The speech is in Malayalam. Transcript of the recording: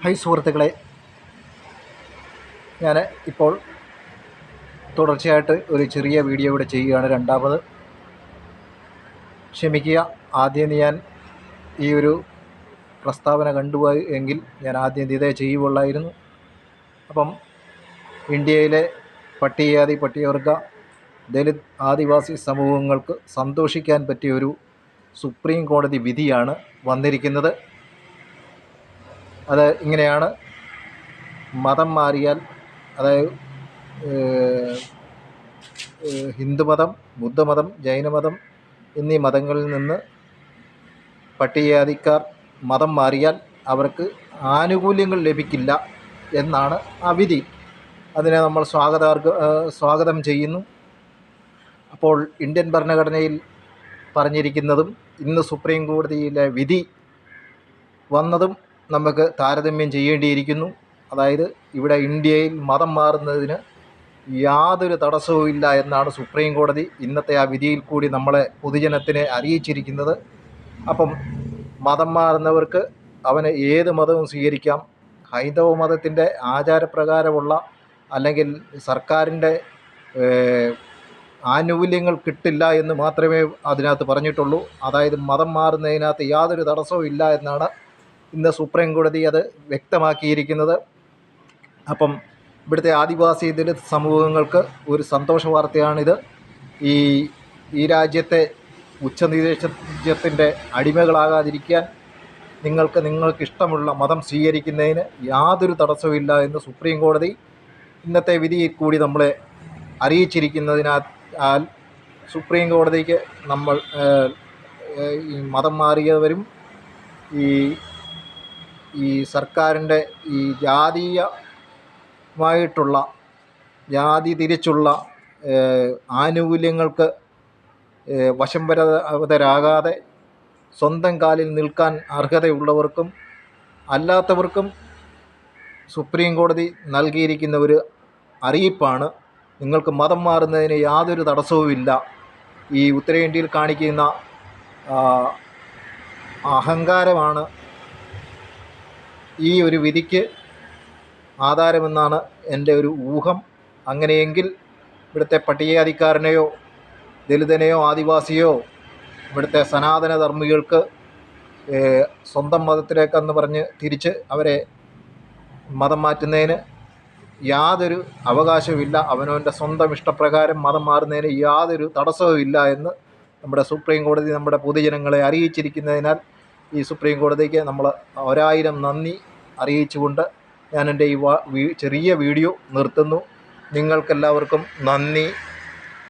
ഹായ് സുഹൃത്തുക്കളെ, ഞാൻ ഇപ്പോൾ തുടർച്ചയായിട്ട് ഒരു ചെറിയ വീഡിയോ ഇവിടെ ചെയ്യുകയാണ്. രണ്ടാമത് ക്ഷമിക്കുക. ആദ്യം ഞാൻ ഈ ഒരു പ്രസ്താവന കണ്ടുപോയി എങ്കിൽ ഞാൻ ആദ്യം ഇതേ ചെയ്യുകയുള്ളായിരുന്നു. അപ്പം ഇന്ത്യയിലെ പട്ടികജാതി, പട്ടികവർഗ, ദലിത്, ആദിവാസി സമൂഹങ്ങൾക്ക് സന്തോഷിക്കാൻ പറ്റിയൊരു സുപ്രീം കോടതി വിധിയാണ് വന്നിരിക്കുന്നത്. അത് ഇങ്ങനെയാണ്: മതം മാറിയാൽ, അതായത് ഹിന്ദുമതം, ബുദ്ധമതം, ജൈനമതം എന്നീ മതങ്ങളിൽ നിന്ന് പട്ടികജാതിക്കാർ മതം മാറിയാൽ അവർക്ക് ആനുകൂല്യങ്ങൾ ലഭിക്കില്ല എന്നാണ് ആ വിധി. അതിനെ നമ്മൾ സ്വാഗതം ചെയ്യുന്നു. അപ്പോൾ ഇന്ത്യൻ ഭരണഘടനയിൽ പറഞ്ഞിരിക്കുന്നതും ഇന്ന് സുപ്രീം കോടതിയിലെ വിധി വന്നതും നമുക്ക് താരതമ്യം ചെയ്യേണ്ടിയിരിക്കുന്നു. അതായത് ഇവിടെ ഇന്ത്യയിൽ മതം മാറുന്നതിന് യാതൊരു തടസ്സവും ഇല്ല എന്നാണ് സുപ്രീം കോടതി ഇന്നത്തെ ആ വിധിയിൽ കൂടി നമ്മളെ പൊതുജനത്തിനെ അറിയിച്ചിരിക്കുന്നത്. അപ്പം മതം മാറുന്നവർക്ക് അവന് ഏത് മതവും സ്വീകരിക്കാം. ഹൈന്ദവ മതത്തിൻ്റെ ആചാരപ്രകാരമുള്ള അല്ലെങ്കിൽ സർക്കാരിൻ്റെ ആനുകൂല്യങ്ങൾ കിട്ടില്ല എന്ന് മാത്രമേ അതിനകത്ത് പറഞ്ഞിട്ടുള്ളൂ. അതായത് മതം മാറുന്നതിനകത്ത് യാതൊരു തടസ്സവും ഇല്ല എന്നാണ് ഇന്ന് സുപ്രീം കോടതി അത് വ്യക്തമാക്കിയിരിക്കുന്നത്. അപ്പം ഇവിടുത്തെ ആദിവാസി ദലിത് സമൂഹങ്ങൾക്ക് ഒരു സന്തോഷ വാർത്തയാണിത്. ഈ രാജ്യത്തെ ഉച്ചനീചത്വത്തിൻ്റെ അടിമകളാകാതിരിക്കാൻ നിങ്ങൾക്ക് ഇഷ്ടമുള്ള മതം സ്വീകരിക്കുന്നതിന് യാതൊരു തടസ്സമില്ല എന്ന് സുപ്രീം കോടതി ഇന്നത്തെ വിധിയിൽ കൂടി നമ്മളെ അറിയിച്ചിരിക്കുന്നതിനാൽ സുപ്രീം കോടതിക്ക് നമ്മൾ ഈ മതം മാറിയവരും ഈ സർക്കാരിൻ്റെ ഈ ജാതീയമായിട്ടുള്ള ജാതി തിരിച്ചുള്ള ആനുകൂല്യങ്ങൾക്ക് വശംവദരാകാതെ സ്വന്തം കാലിൽ നിൽക്കാൻ അർഹതയുള്ളവർക്കും അല്ലാത്തവർക്കും സുപ്രീം കോടതി നൽകിയിരിക്കുന്ന ഒരു അറിയിപ്പാണ്. നിങ്ങൾക്ക് മതം മാറുന്നതിന് യാതൊരു തടസ്സവുമില്ല. ഈ ഉത്തരേന്ത്യയിൽ കാണിക്കുന്ന അഹങ്കാരമാണ് ഈ ഒരു വിധിക്ക് ആധാരമെന്നാണ് എൻ്റെ ഒരു ഊഹം. അങ്ങനെയെങ്കിൽ ഇവിടുത്തെ പട്ടികജാതിക്കാരനെയോ ദലിതനെയോ ആദിവാസിയോ ഇവിടുത്തെ സനാതന ധർമ്മികൾക്ക് സ്വന്തം മതത്തിലേക്കെന്ന് പറഞ്ഞ് തിരിച്ച് അവരെ മതം മാറ്റുന്നതിന് യാതൊരു അവകാശവുമില്ല. അവനവൻ്റെ സ്വന്തം ഇഷ്ടപ്രകാരം മതം മാറുന്നതിന് യാതൊരു തടസ്സവുമില്ല എന്ന് നമ്മുടെ സുപ്രീം കോടതി നമ്മുടെ പൊതുജനങ്ങളെ അറിയിച്ചിരിക്കുന്നതിനാൽ ഈ സുപ്രീം കോടതിക്ക് നമ്മൾ 1000 നന്ദി അറിയിച്ചുകൊണ്ട് ഞാൻ എൻ്റെ ഈ ചെറിയ വീഡിയോ നിർത്തുന്നു. നിങ്ങൾക്കെല്ലാവർക്കും നന്ദി.